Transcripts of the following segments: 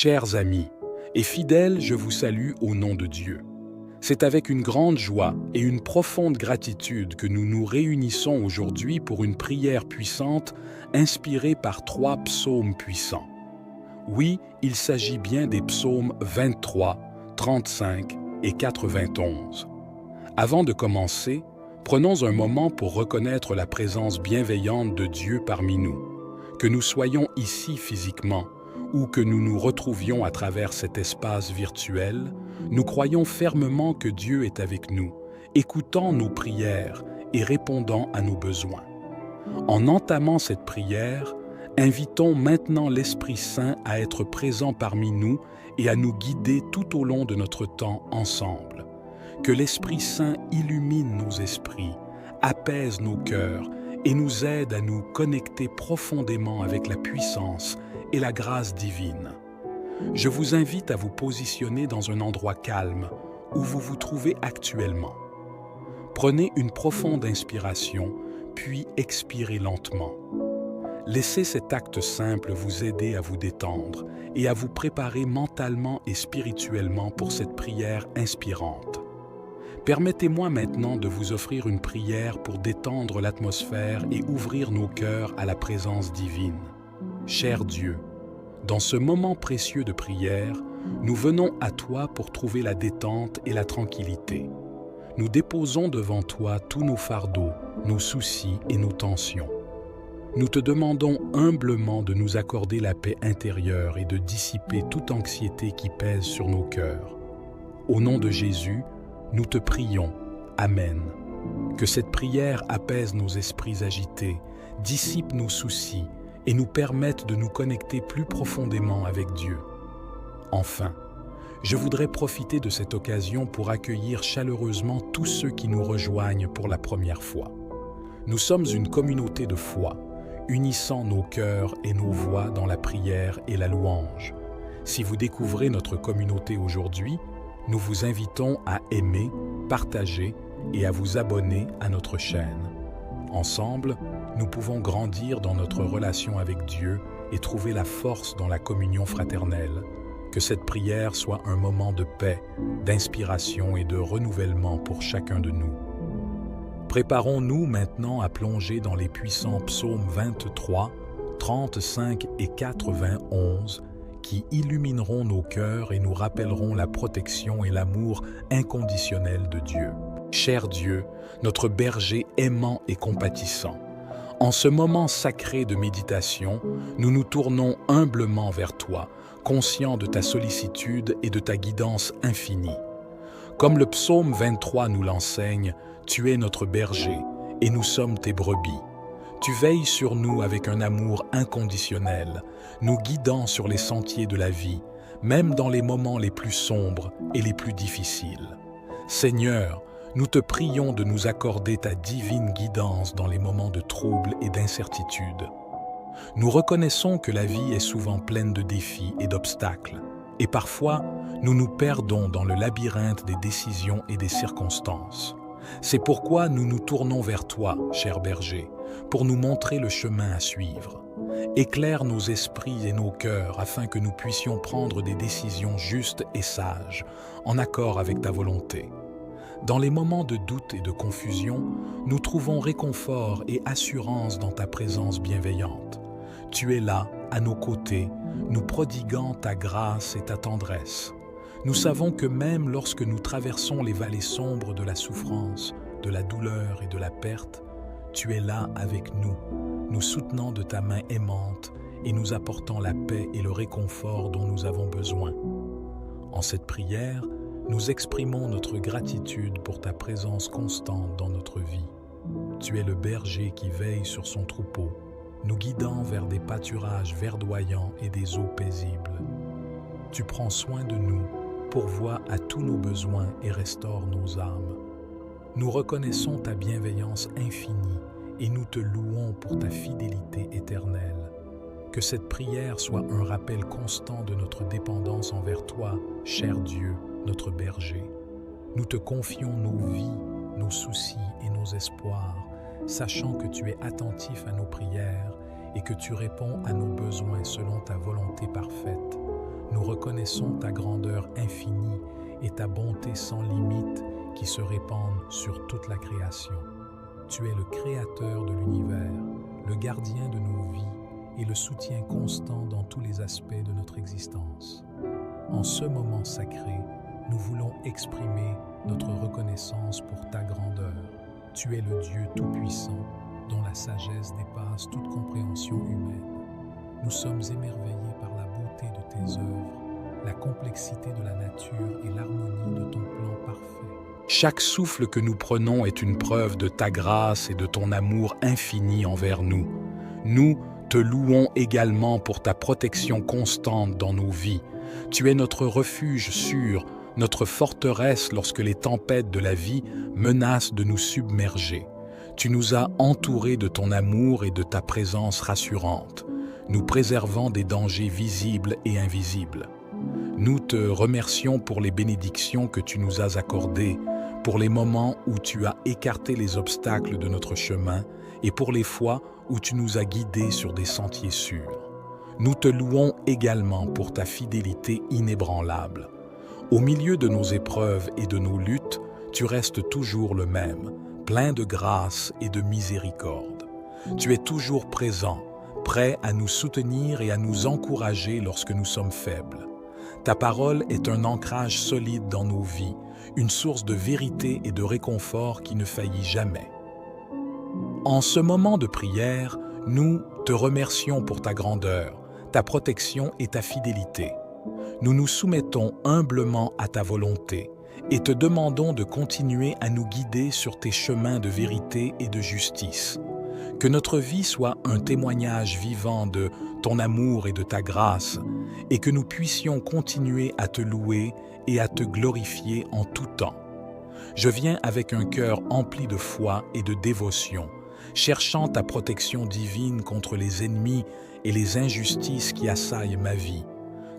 Chers amis et fidèles, je vous salue au nom de Dieu. C'est avec une grande joie et une profonde gratitude que nous nous réunissons aujourd'hui pour une prière puissante inspirée par 3 psaumes puissants. Oui, il s'agit bien des psaumes 23, 35 et 91. Avant de commencer, prenons un moment pour reconnaître la présence bienveillante de Dieu parmi nous. Que nous soyons ici physiquement ou que nous nous retrouvions à travers cet espace virtuel, nous croyons fermement que Dieu est avec nous, écoutant nos prières et répondant à nos besoins. En entamant cette prière, invitons maintenant l'Esprit Saint à être présent parmi nous et à nous guider tout au long de notre temps ensemble. Que l'Esprit Saint illumine nos esprits, apaise nos cœurs et nous aide à nous connecter profondément avec la puissance et la grâce divine. Je vous invite à vous positionner dans un endroit calme où vous vous trouvez actuellement. Prenez une profonde inspiration, puis expirez lentement. Laissez cet acte simple vous aider à vous détendre et à vous préparer mentalement et spirituellement pour cette prière inspirante. Permettez-moi maintenant de vous offrir une prière pour détendre l'atmosphère et ouvrir nos cœurs à la présence divine. Cher Dieu, dans ce moment précieux de prière, nous venons à toi pour trouver la détente et la tranquillité. Nous déposons devant toi tous nos fardeaux, nos soucis et nos tensions. Nous te demandons humblement de nous accorder la paix intérieure et de dissiper toute anxiété qui pèse sur nos cœurs. Au nom de Jésus, nous te prions. Amen. Que cette prière apaise nos esprits agités, dissipe nos soucis et nous permette de nous connecter plus profondément avec Dieu. Enfin, je voudrais profiter de cette occasion pour accueillir chaleureusement tous ceux qui nous rejoignent pour la première fois. Nous sommes une communauté de foi, unissant nos cœurs et nos voix dans la prière et la louange. Si vous découvrez notre communauté aujourd'hui, nous vous invitons à aimer, partager et à vous abonner à notre chaîne. Ensemble, nous pouvons grandir dans notre relation avec Dieu et trouver la force dans la communion fraternelle. Que cette prière soit un moment de paix, d'inspiration et de renouvellement pour chacun de nous. Préparons-nous maintenant à plonger dans les puissants psaumes 23, 35 et 91 qui illumineront nos cœurs et nous rappelleront la protection et l'amour inconditionnel de Dieu. Cher Dieu, notre berger aimant et compatissant, en ce moment sacré de méditation, nous nous tournons humblement vers toi, conscients de ta sollicitude et de ta guidance infinie. Comme le psaume 23 nous l'enseigne, tu es notre berger et nous sommes tes brebis. Tu veilles sur nous avec un amour inconditionnel, nous guidant sur les sentiers de la vie, même dans les moments les plus sombres et les plus difficiles. Seigneur, nous te prions de nous accorder ta divine guidance dans les moments de trouble et d'incertitude. Nous reconnaissons que la vie est souvent pleine de défis et d'obstacles, et parfois nous nous perdons dans le labyrinthe des décisions et des circonstances. C'est pourquoi nous nous tournons vers toi, cher berger, pour nous montrer le chemin à suivre. Éclaire nos esprits et nos cœurs afin que nous puissions prendre des décisions justes et sages, en accord avec ta volonté. Dans les moments de doute et de confusion, nous trouvons réconfort et assurance dans ta présence bienveillante. Tu es là, à nos côtés, nous prodiguant ta grâce et ta tendresse. Nous savons que même lorsque nous traversons les vallées sombres de la souffrance, de la douleur et de la perte, tu es là avec nous, nous soutenant de ta main aimante et nous apportant la paix et le réconfort dont nous avons besoin. En cette prière, nous exprimons notre gratitude pour ta présence constante dans notre vie. Tu es le berger qui veille sur son troupeau, nous guidant vers des pâturages verdoyants et des eaux paisibles. Tu prends soin de nous, pourvois à tous nos besoins et restaure nos âmes. Nous reconnaissons ta bienveillance infinie et nous te louons pour ta fidélité éternelle. Que cette prière soit un rappel constant de notre dépendance envers toi, cher Dieu, notre berger. Nous te confions nos vies, nos soucis et nos espoirs, sachant que tu es attentif à nos prières et que tu réponds à nos besoins selon ta volonté parfaite. nous reconnaissons ta grandeur infinie et ta bonté sans limite qui se répandent sur toute la création. Tu es le créateur de l'univers, le gardien de nos vies et le soutien constant dans tous les aspects de notre existence. En ce moment sacré, nous voulons exprimer notre reconnaissance pour ta grandeur. Tu es le Dieu Tout-Puissant, dont la sagesse dépasse toute compréhension humaine. Nous sommes émerveillés par la beauté de tes œuvres, la complexité de la nature et l'harmonie de ton plan parfait. Chaque souffle que nous prenons est une preuve de ta grâce et de ton amour infini envers nous. Nous te louons également pour ta protection constante dans nos vies. Tu es notre refuge sûr, notre forteresse lorsque les tempêtes de la vie menacent de nous submerger. Tu nous as entourés de ton amour et de ta présence rassurante, nous préservant des dangers visibles et invisibles. Nous te remercions pour les bénédictions que tu nous as accordées, pour les moments où tu as écarté les obstacles de notre chemin et pour les fois où tu nous as guidés sur des sentiers sûrs. Nous te louons également pour ta fidélité inébranlable. Au milieu de nos épreuves et de nos luttes, tu restes toujours le même, plein de grâce et de miséricorde. Tu es toujours présent, prêt à nous soutenir et à nous encourager lorsque nous sommes faibles. Ta parole est un ancrage solide dans nos vies, une source de vérité et de réconfort qui ne faillit jamais. En ce moment de prière, nous te remercions pour ta grandeur, ta protection et ta fidélité. Nous nous soumettons humblement à ta volonté et te demandons de continuer à nous guider sur tes chemins de vérité et de justice. Que notre vie soit un témoignage vivant de ton amour et de ta grâce, et que nous puissions continuer à te louer et à te glorifier en tout temps. Je viens avec un cœur empli de foi et de dévotion, cherchant ta protection divine contre les ennemis et les injustices qui assaillent ma vie.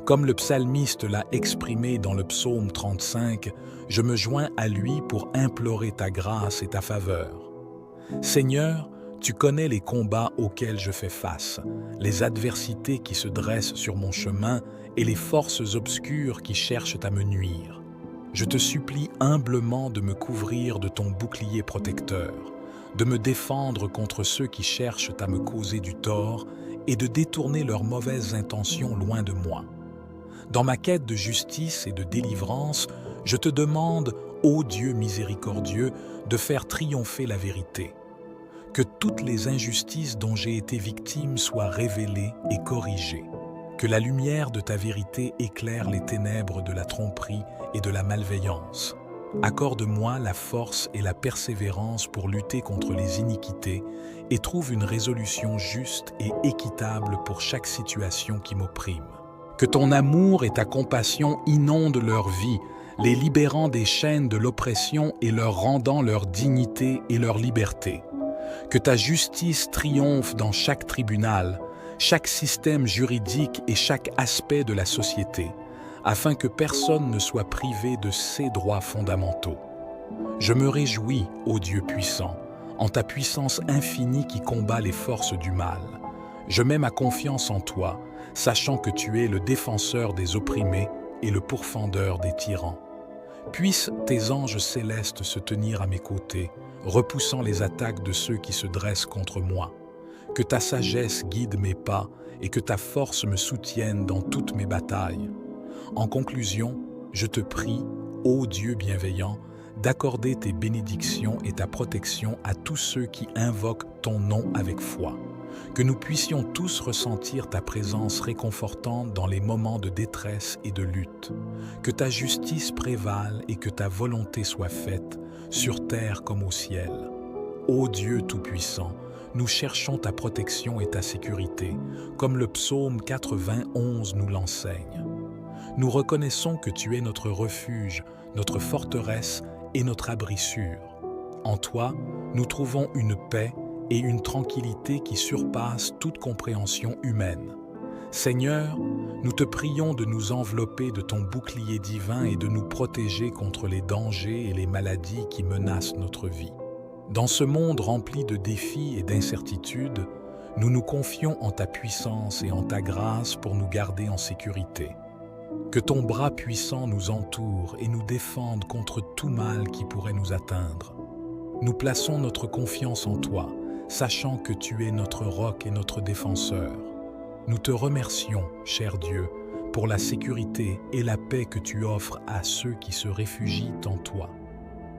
Comme le psalmiste l'a exprimé dans le psaume 35, je me joins à lui pour implorer ta grâce et ta faveur. Seigneur, tu connais les combats auxquels je fais face, les adversités qui se dressent sur mon chemin et les forces obscures qui cherchent à me nuire. Je te supplie humblement de me couvrir de ton bouclier protecteur, de me défendre contre ceux qui cherchent à me causer du tort et de détourner leurs mauvaises intentions loin de moi. Dans ma quête de justice et de délivrance, je te demande, ô Dieu miséricordieux, de faire triompher la vérité. Que toutes les injustices dont j'ai été victime soient révélées et corrigées. Que la lumière de ta vérité éclaire les ténèbres de la tromperie et de la malveillance. Accorde-moi la force et la persévérance pour lutter contre les iniquités et trouve une résolution juste et équitable pour chaque situation qui m'opprime. Que ton amour et ta compassion inondent leur vie, les libérant des chaînes de l'oppression et leur rendant leur dignité et leur liberté. Que ta justice triomphe dans chaque tribunal, chaque système juridique et chaque aspect de la société, afin que personne ne soit privé de ses droits fondamentaux. Je me réjouis, ô Dieu puissant, en ta puissance infinie qui combat les forces du mal. Je mets ma confiance en toi, sachant que tu es le défenseur des opprimés et le pourfendeur des tyrans. Puissent tes anges célestes se tenir à mes côtés, repoussant les attaques de ceux qui se dressent contre moi. Que ta sagesse guide mes pas et que ta force me soutienne dans toutes mes batailles. En conclusion, je te prie, ô Dieu bienveillant, d'accorder tes bénédictions et ta protection à tous ceux qui invoquent ton nom avec foi. Que nous puissions tous ressentir ta présence réconfortante dans les moments de détresse et de lutte. Que ta justice prévale et que ta volonté soit faite, sur terre comme au ciel. Ô Dieu Tout-Puissant, nous cherchons ta protection et ta sécurité, comme le psaume 91 nous l'enseigne. Nous reconnaissons que tu es notre refuge, notre forteresse et notre abri sûr. En toi, nous trouvons une paix et une tranquillité qui surpassent toute compréhension humaine. Seigneur, nous te prions de nous envelopper de ton bouclier divin et de nous protéger contre les dangers et les maladies qui menacent notre vie. Dans ce monde rempli de défis et d'incertitudes, nous nous confions en ta puissance et en ta grâce pour nous garder en sécurité. Que ton bras puissant nous entoure et nous défende contre tout mal qui pourrait nous atteindre. Nous plaçons notre confiance en toi, sachant que tu es notre roc et notre défenseur. Nous te remercions, cher Dieu, pour la sécurité et la paix que tu offres à ceux qui se réfugient en toi.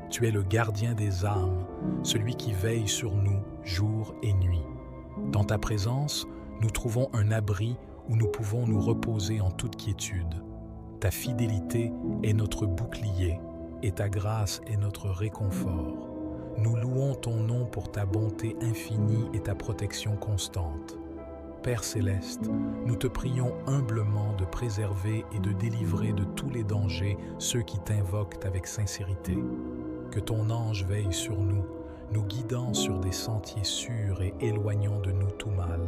Tu es le gardien des âmes, celui qui veille sur nous jour et nuit. Dans ta présence, nous trouvons un abri où nous pouvons nous reposer en toute quiétude. Ta fidélité est notre bouclier et ta grâce est notre réconfort. Nous louons ton nom pour ta bonté infinie et ta protection constante. Père céleste, nous te prions humblement de préserver et de délivrer de tous les dangers ceux qui t'invoquent avec sincérité. Que ton ange veille sur nous, nous guidant sur des sentiers sûrs et éloignant de nous tout mal.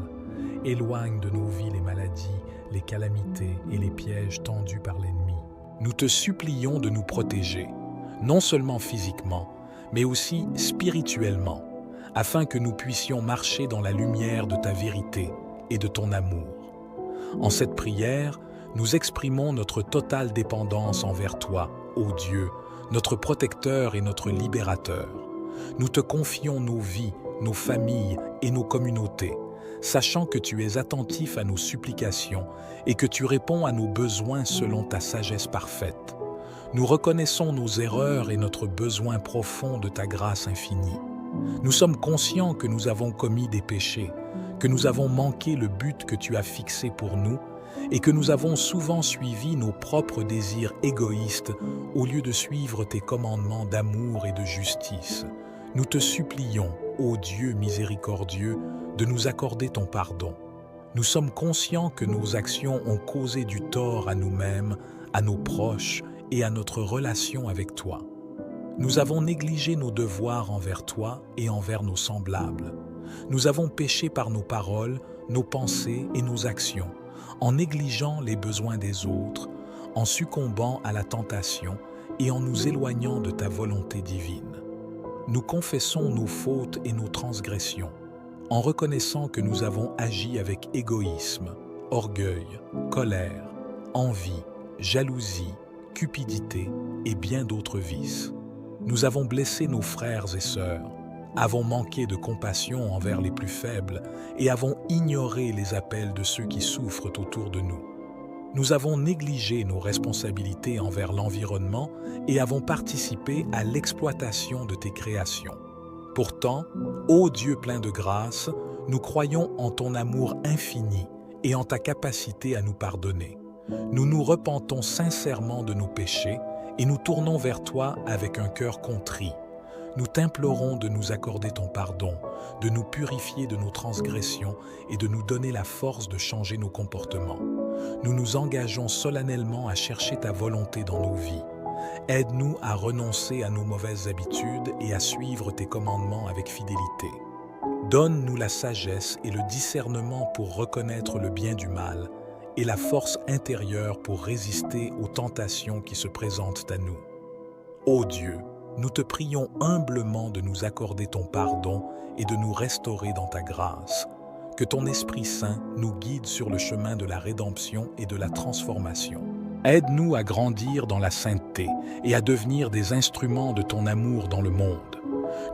Éloigne de nos vies les maladies, les calamités et les pièges tendus par l'ennemi. Nous te supplions de nous protéger, non seulement physiquement, mais aussi spirituellement, afin que nous puissions marcher dans la lumière de ta vérité et de ton amour. En cette prière, nous exprimons notre totale dépendance envers toi, ô Dieu, notre protecteur et notre libérateur. Nous te confions nos vies, nos familles et nos communautés, sachant que tu es attentif à nos supplications et que tu réponds à nos besoins selon ta sagesse parfaite. Nous reconnaissons nos erreurs et notre besoin profond de ta grâce infinie. Nous sommes conscients que nous avons commis des péchés, que nous avons manqué le but que tu as fixé pour nous et que nous avons souvent suivi nos propres désirs égoïstes au lieu de suivre tes commandements d'amour et de justice. Nous te supplions, ô Dieu miséricordieux, de nous accorder ton pardon. Nous sommes conscients que nos actions ont causé du tort à nous-mêmes, à nos proches et à notre relation avec toi. Nous avons négligé nos devoirs envers toi et envers nos semblables. Nous avons péché par nos paroles, nos pensées et nos actions, en négligeant les besoins des autres, en succombant à la tentation et en nous éloignant de ta volonté divine. Nous confessons nos fautes et nos transgressions, en reconnaissant que nous avons agi avec égoïsme, orgueil, colère, envie, jalousie, cupidité et bien d'autres vices. Nous avons blessé nos frères et sœurs, avons manqué de compassion envers les plus faibles et avons ignoré les appels de ceux qui souffrent autour de nous. Nous avons négligé nos responsabilités envers l'environnement et avons participé à l'exploitation de tes créations. Pourtant, ô Dieu plein de grâce, nous croyons en ton amour infini et en ta capacité à nous pardonner. Nous nous repentons sincèrement de nos péchés et nous tournons vers toi avec un cœur contrit. Nous t'implorons de nous accorder ton pardon, de nous purifier de nos transgressions et de nous donner la force de changer nos comportements. Nous nous engageons solennellement à chercher ta volonté dans nos vies. Aide-nous à renoncer à nos mauvaises habitudes et à suivre tes commandements avec fidélité. Donne-nous la sagesse et le discernement pour reconnaître le bien du mal et la force intérieure pour résister aux tentations qui se présentent à nous. Ô Dieu, nous te prions humblement de nous accorder ton pardon et de nous restaurer dans ta grâce. Que ton Esprit Saint nous guide sur le chemin de la rédemption et de la transformation. Aide-nous à grandir dans la sainteté et à devenir des instruments de ton amour dans le monde.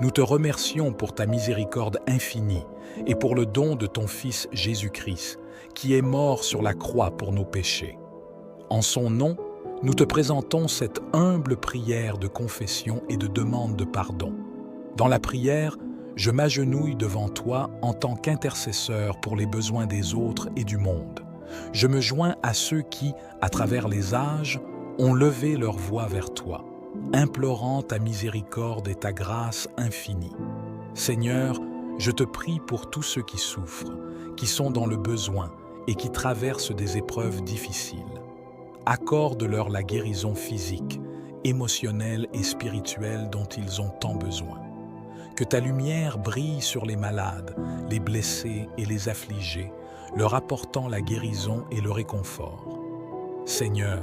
Nous te remercions pour ta miséricorde infinie et pour le don de ton Fils Jésus-Christ, qui est mort sur la croix pour nos péchés. En son nom, nous te présentons cette humble prière de confession et de demande de pardon. Dans la prière, je m'agenouille devant toi en tant qu'intercesseur pour les besoins des autres et du monde. Je me joins à ceux qui, à travers les âges, ont levé leur voix vers toi, implorant ta miséricorde et ta grâce infinie. Seigneur, je te prie pour tous ceux qui souffrent, qui sont dans le besoin et qui traversent des épreuves difficiles. Accorde-leur la guérison physique, émotionnelle et spirituelle dont ils ont tant besoin. Que ta lumière brille sur les malades, les blessés et les affligés, leur apportant la guérison et le réconfort. Seigneur,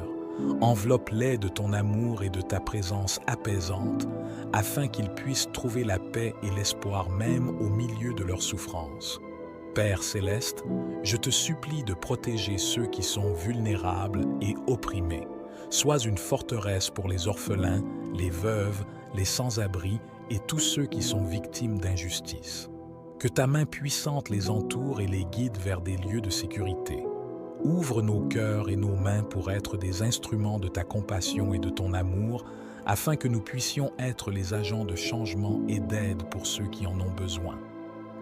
enveloppe-les de ton amour et de ta présence apaisante, afin qu'ils puissent trouver la paix et l'espoir même au milieu de leurs souffrances. Père céleste, je te supplie de protéger ceux qui sont vulnérables et opprimés. Sois une forteresse pour les orphelins, les veuves, les sans-abri et tous ceux qui sont victimes d'injustice. Que ta main puissante les entoure et les guide vers des lieux de sécurité. Ouvre nos cœurs et nos mains pour être des instruments de ta compassion et de ton amour, afin que nous puissions être les agents de changement et d'aide pour ceux qui en ont besoin.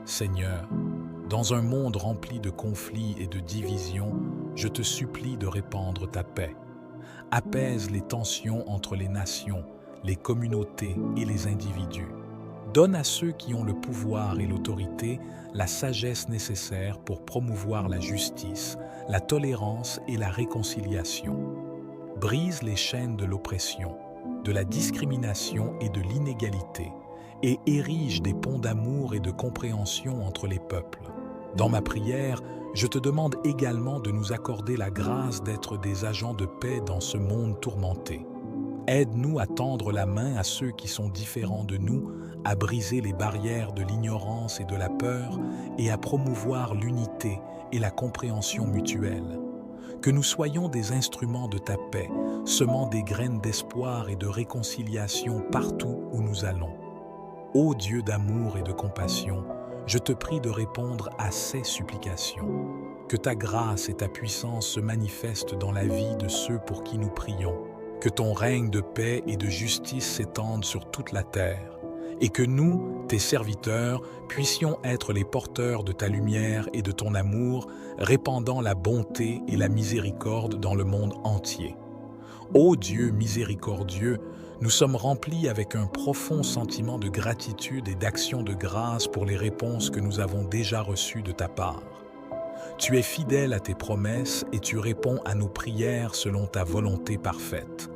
Seigneur, dans un monde rempli de conflits et de divisions, je te supplie de répandre ta paix. Apaise les tensions entre les nations, les communautés et les individus. Donne à ceux qui ont le pouvoir et l'autorité la sagesse nécessaire pour promouvoir la justice, la tolérance et la réconciliation. Brise les chaînes de l'oppression, de la discrimination et de l'inégalité, et érige des ponts d'amour et de compréhension entre les peuples. Dans ma prière, je te demande également de nous accorder la grâce d'être des agents de paix dans ce monde tourmenté. Aide-nous à tendre la main à ceux qui sont différents de nous, à briser les barrières de l'ignorance et de la peur et à promouvoir l'unité et la compréhension mutuelle. Que nous soyons des instruments de ta paix, semant des graines d'espoir et de réconciliation partout où nous allons. Ô Dieu d'amour et de compassion, je te prie de répondre à ces supplications. Que ta grâce et ta puissance se manifestent dans la vie de ceux pour qui nous prions. Que ton règne de paix et de justice s'étende sur toute la terre. Et que nous, tes serviteurs, puissions être les porteurs de ta lumière et de ton amour, répandant la bonté et la miséricorde dans le monde entier. Ô Dieu miséricordieux, nous sommes remplis avec un profond sentiment de gratitude et d'action de grâce pour les réponses que nous avons déjà reçues de ta part. Tu es fidèle à tes promesses et tu réponds à nos prières selon ta volonté parfaite.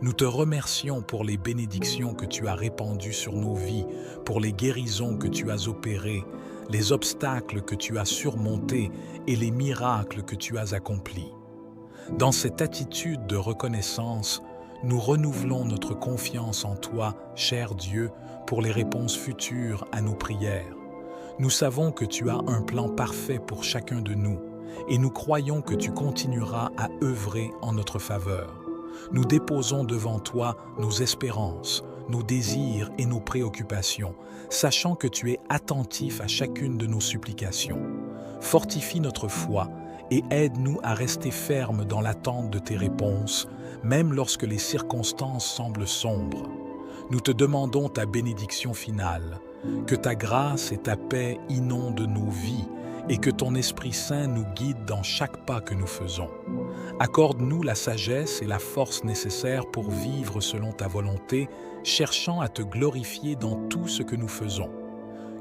Nous te remercions pour les bénédictions que tu as répandues sur nos vies, pour les guérisons que tu as opérées, les obstacles que tu as surmontés et les miracles que tu as accomplis. Dans cette attitude de reconnaissance, nous renouvelons notre confiance en toi, cher Dieu, pour les réponses futures à nos prières. Nous savons que tu as un plan parfait pour chacun de nous et nous croyons que tu continueras à œuvrer en notre faveur. Nous déposons devant toi nos espérances, nos désirs et nos préoccupations, sachant que tu es attentif à chacune de nos supplications. Fortifie notre foi et aide-nous à rester fermes dans l'attente de tes réponses, même lorsque les circonstances semblent sombres. Nous te demandons ta bénédiction finale, que ta grâce et ta paix inondent nos vies et que ton Esprit Saint nous guide dans chaque pas que nous faisons. Accorde-nous la sagesse et la force nécessaires pour vivre selon ta volonté, cherchant à te glorifier dans tout ce que nous faisons.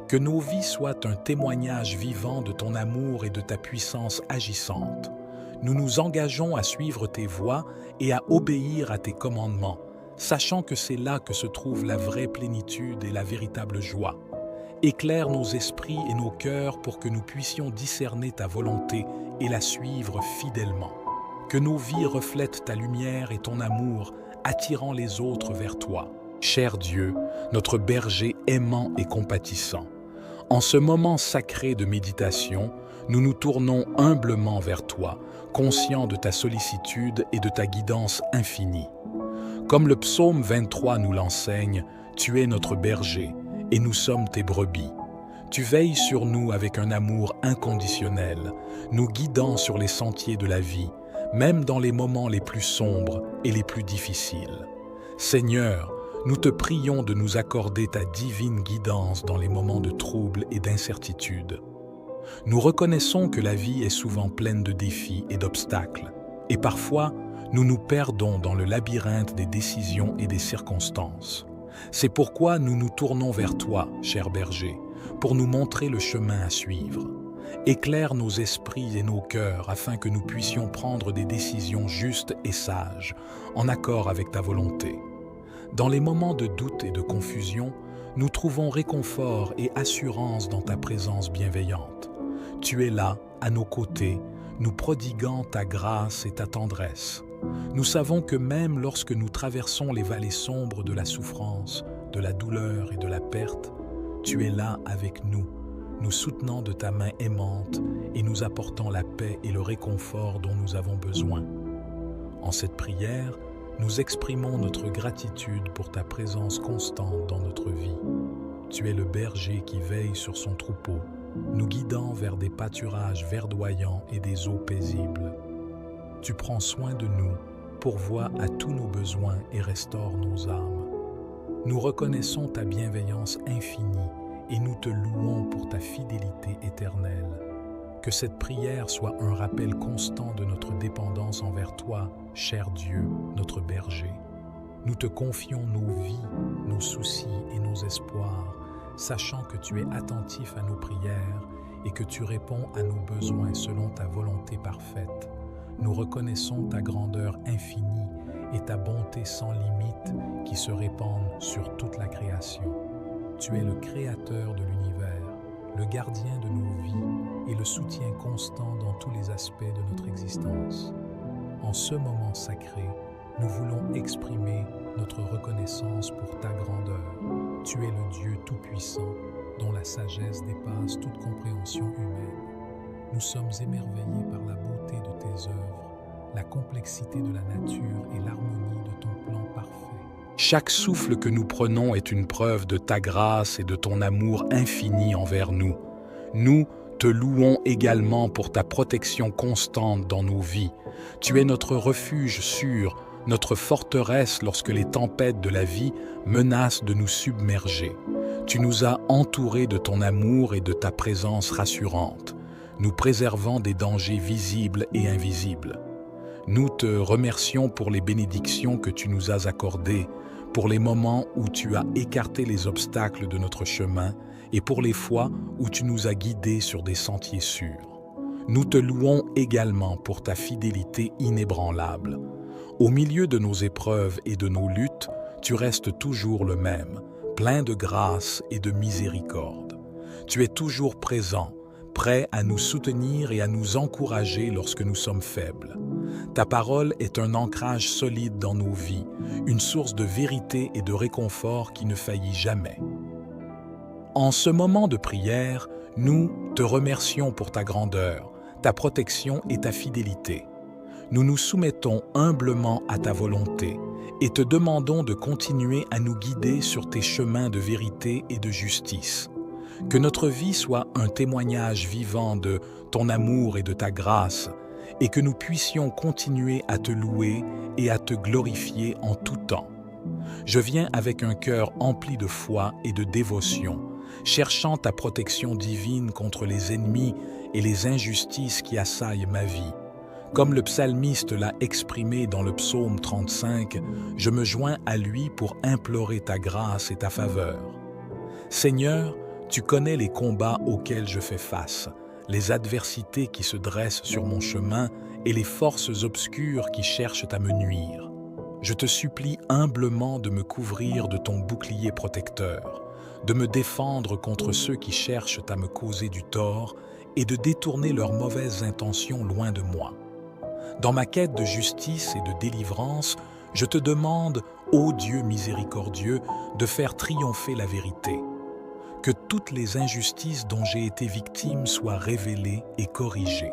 Que nos vies soient un témoignage vivant de ton amour et de ta puissance agissante. Nous nous engageons à suivre tes voies et à obéir à tes commandements, sachant que c'est là que se trouve la vraie plénitude et la véritable joie. Éclaire nos esprits et nos cœurs pour que nous puissions discerner ta volonté et la suivre fidèlement. Que nos vies reflètent ta lumière et ton amour, attirant les autres vers toi. Cher Dieu, notre berger aimant et compatissant, en ce moment sacré de méditation, nous nous tournons humblement vers toi, conscients de ta sollicitude et de ta guidance infinie. Comme le psaume 23 nous l'enseigne, tu es notre berger et nous sommes tes brebis. Tu veilles sur nous avec un amour inconditionnel, nous guidant sur les sentiers de la vie, même dans les moments les plus sombres et les plus difficiles. Seigneur, nous te prions de nous accorder ta divine guidance dans les moments de trouble et d'incertitude. Nous reconnaissons que la vie est souvent pleine de défis et d'obstacles, et parfois, nous nous perdons dans le labyrinthe des décisions et des circonstances. C'est pourquoi nous nous tournons vers toi, cher berger, pour nous montrer le chemin à suivre. Éclaire nos esprits et nos cœurs afin que nous puissions prendre des décisions justes et sages, en accord avec ta volonté. Dans les moments de doute et de confusion, nous trouvons réconfort et assurance dans ta présence bienveillante. Tu es là, à nos côtés, nous prodiguant ta grâce et ta tendresse. Nous savons que même lorsque nous traversons les vallées sombres de la souffrance, de la douleur et de la perte, tu es là avec nous, nous soutenant de ta main aimante et nous apportant la paix et le réconfort dont nous avons besoin. En cette prière, nous exprimons notre gratitude pour ta présence constante dans notre vie. Tu es le berger qui veille sur son troupeau, nous guidant vers des pâturages verdoyants et des eaux paisibles. Tu prends soin de nous, pourvois à tous nos besoins et restaures nos âmes. Nous reconnaissons ta bienveillance infinie et nous te louons pour ta fidélité éternelle. Que cette prière soit un rappel constant de notre dépendance envers toi, cher Dieu, notre berger. Nous te confions nos vies, nos soucis et nos espoirs, sachant que tu es attentif à nos prières et que tu réponds à nos besoins selon ta volonté parfaite. Nous reconnaissons ta grandeur infinie et ta bonté sans limite qui se répandent sur toute la création. Tu es le créateur de l'univers, le gardien de nos vies et le soutien constant dans tous les aspects de notre existence. En ce moment sacré, nous voulons exprimer notre reconnaissance pour ta grandeur. Tu es le Dieu Tout-Puissant, dont la sagesse dépasse toute compréhension humaine. Nous sommes émerveillés par la beauté de tes œuvres, la complexité de la nature et l'harmonie de ton plan parfait. Chaque souffle que nous prenons est une preuve de ta grâce et de ton amour infini envers nous. Nous te louons également pour ta protection constante dans nos vies. Tu es notre refuge sûr, notre forteresse lorsque les tempêtes de la vie menacent de nous submerger. Tu nous as entourés de ton amour et de ta présence rassurante, nous préservant des dangers visibles et invisibles. Nous te remercions pour les bénédictions que tu nous as accordées, pour les moments où tu as écarté les obstacles de notre chemin et pour les fois où tu nous as guidés sur des sentiers sûrs. Nous te louons également pour ta fidélité inébranlable. Au milieu de nos épreuves et de nos luttes, tu restes toujours le même, plein de grâce et de miséricorde. Tu es toujours présent, prêt à nous soutenir et à nous encourager lorsque nous sommes faibles. Ta parole est un ancrage solide dans nos vies, une source de vérité et de réconfort qui ne faillit jamais. En ce moment de prière, nous te remercions pour ta grandeur, ta protection et ta fidélité. Nous nous soumettons humblement à ta volonté et te demandons de continuer à nous guider sur tes chemins de vérité et de justice. Que notre vie soit un témoignage vivant de ton amour et de ta grâce, et que nous puissions continuer à te louer et à te glorifier en tout temps. Je viens avec un cœur empli de foi et de dévotion, cherchant ta protection divine contre les ennemis et les injustices qui assaillent ma vie. Comme le psalmiste l'a exprimé dans le psaume 35, je me joins à lui pour implorer ta grâce et ta faveur. Seigneur, tu connais les combats auxquels je fais face, les adversités qui se dressent sur mon chemin et les forces obscures qui cherchent à me nuire. Je te supplie humblement de me couvrir de ton bouclier protecteur, de me défendre contre ceux qui cherchent à me causer du tort et de détourner leurs mauvaises intentions loin de moi. Dans ma quête de justice et de délivrance, je te demande, ô Dieu miséricordieux, de faire triompher la vérité. Que toutes les injustices dont j'ai été victime soient révélées et corrigées.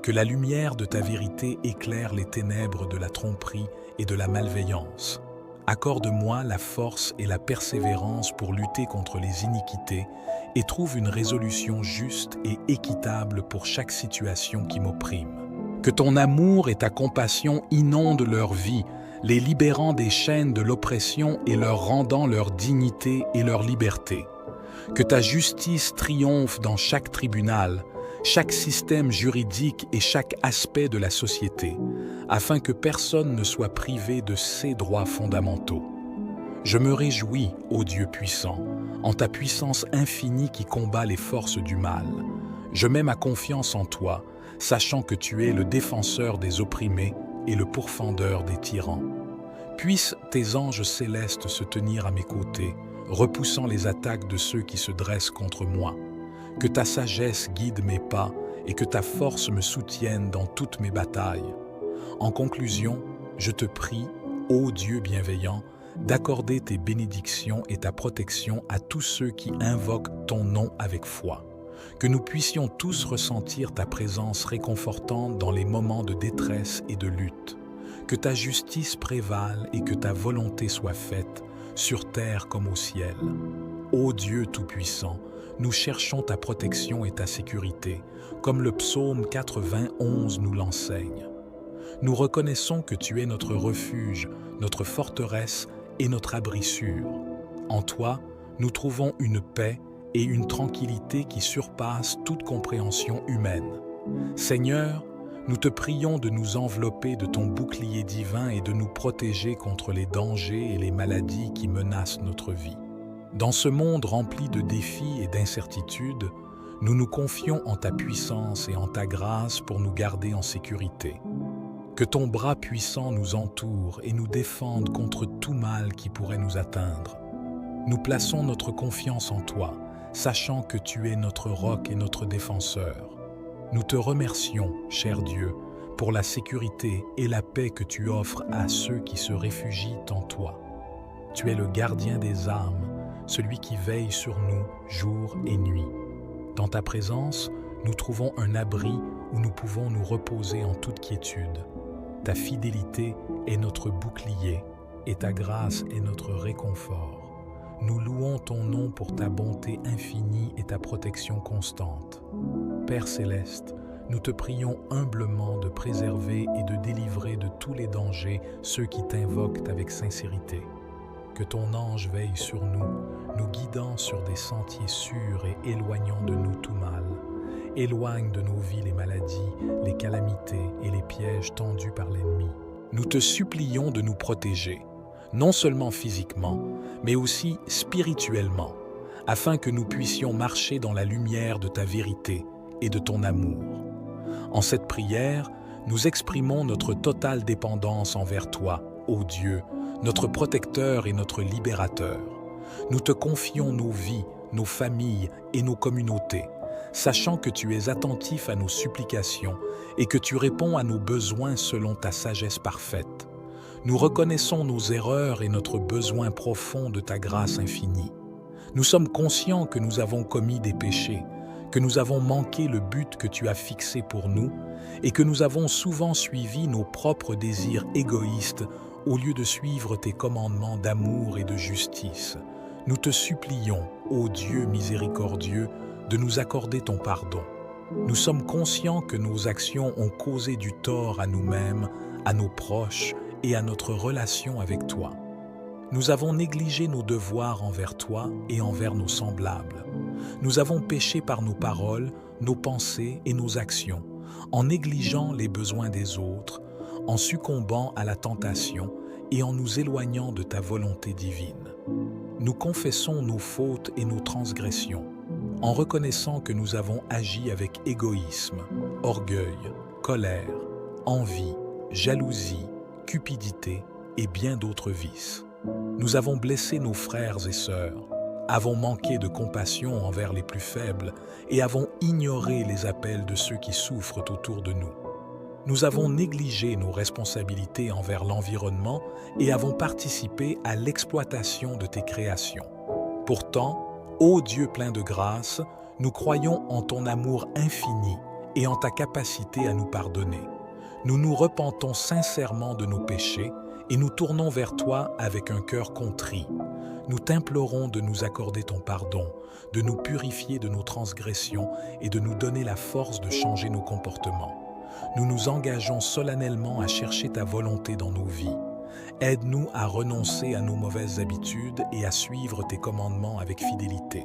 Que la lumière de ta vérité éclaire les ténèbres de la tromperie et de la malveillance. Accorde-moi la force et la persévérance pour lutter contre les iniquités et trouve une résolution juste et équitable pour chaque situation qui m'opprime. Que ton amour et ta compassion inondent leur vie, les libérant des chaînes de l'oppression et leur rendant leur dignité et leur liberté. Que ta justice triomphe dans chaque tribunal, chaque système juridique et chaque aspect de la société, afin que personne ne soit privé de ses droits fondamentaux. Je me réjouis, ô Dieu puissant, en ta puissance infinie qui combat les forces du mal. Je mets ma confiance en toi, sachant que tu es le défenseur des opprimés et le pourfendeur des tyrans. Puissent tes anges célestes se tenir à mes côtés, repoussant les attaques de ceux qui se dressent contre moi. Que ta sagesse guide mes pas et que ta force me soutienne dans toutes mes batailles. En conclusion, je te prie, ô Dieu bienveillant, d'accorder tes bénédictions et ta protection à tous ceux qui invoquent ton nom avec foi. que nous puissions tous ressentir ta présence réconfortante dans les moments de détresse et de lutte, que ta justice prévale et que ta volonté soit faite, sur terre comme au ciel. Ô Dieu Tout-Puissant, nous cherchons ta protection et ta sécurité, comme le psaume 91 nous l'enseigne. Nous reconnaissons que tu es notre refuge, notre forteresse et notre abri sûr. En toi, nous trouvons une paix et une tranquillité qui surpassent toute compréhension humaine. Seigneur, nous te prions de nous envelopper de ton bouclier divin et de nous protéger contre les dangers et les maladies qui menacent notre vie. Dans ce monde rempli de défis et d'incertitudes, nous nous confions en ta puissance et en ta grâce pour nous garder en sécurité. Que ton bras puissant nous entoure et nous défende contre tout mal qui pourrait nous atteindre. Nous plaçons notre confiance en toi, sachant que tu es notre roc et notre défenseur. Nous te remercions, cher Dieu, pour la sécurité et la paix que tu offres à ceux qui se réfugient en toi. Tu es le gardien des âmes, celui qui veille sur nous jour et nuit. Dans ta présence, nous trouvons un abri où nous pouvons nous reposer en toute quiétude. Ta fidélité est notre bouclier et ta grâce est notre réconfort. Nous louons ton nom pour ta bonté infinie et ta protection constante. Père céleste, nous te prions humblement de préserver et de délivrer de tous les dangers ceux qui t'invoquent avec sincérité. Que ton ange veille sur nous, nous guidant sur des sentiers sûrs et éloignant de nous tout mal. Éloigne de nos vies les maladies, les calamités et les pièges tendus par l'ennemi. Nous te supplions de nous protéger, non seulement physiquement, mais aussi spirituellement, afin que nous puissions marcher dans la lumière de ta vérité et de ton amour. En cette prière, nous exprimons notre totale dépendance envers toi, ô Dieu, notre protecteur et notre libérateur. Nous te confions nos vies, nos familles et nos communautés, sachant que tu es attentif à nos supplications et que tu réponds à nos besoins selon ta sagesse parfaite. Nous reconnaissons nos erreurs et notre besoin profond de ta grâce infinie. Nous sommes conscients que nous avons commis des péchés, que nous avons manqué le but que tu as fixé pour nous et que nous avons souvent suivi nos propres désirs égoïstes au lieu de suivre tes commandements d'amour et de justice. Nous te supplions, ô Dieu miséricordieux, de nous accorder ton pardon. Nous sommes conscients que nos actions ont causé du tort à nous-mêmes, à nos proches et à notre relation avec toi. Nous avons négligé nos devoirs envers toi et envers nos semblables. Nous avons péché par nos paroles, nos pensées et nos actions, en négligeant les besoins des autres, en succombant à la tentation et en nous éloignant de ta volonté divine. Nous confessons nos fautes et nos transgressions, en reconnaissant que nous avons agi avec égoïsme, orgueil, colère, envie, jalousie, cupidité et bien d'autres vices. Nous avons blessé nos frères et sœurs, avons manqué de compassion envers les plus faibles et avons ignoré les appels de ceux qui souffrent autour de nous. Nous avons négligé nos responsabilités envers l'environnement et avons participé à l'exploitation de tes créations. Pourtant, ô Dieu plein de grâce, nous croyons en ton amour infini et en ta capacité à nous pardonner. Nous nous repentons sincèrement de nos péchés et nous tournons vers toi avec un cœur contrit. Nous t'implorons de nous accorder ton pardon, de nous purifier de nos transgressions et de nous donner la force de changer nos comportements. Nous nous engageons solennellement à chercher ta volonté dans nos vies. Aide-nous à renoncer à nos mauvaises habitudes et à suivre tes commandements avec fidélité.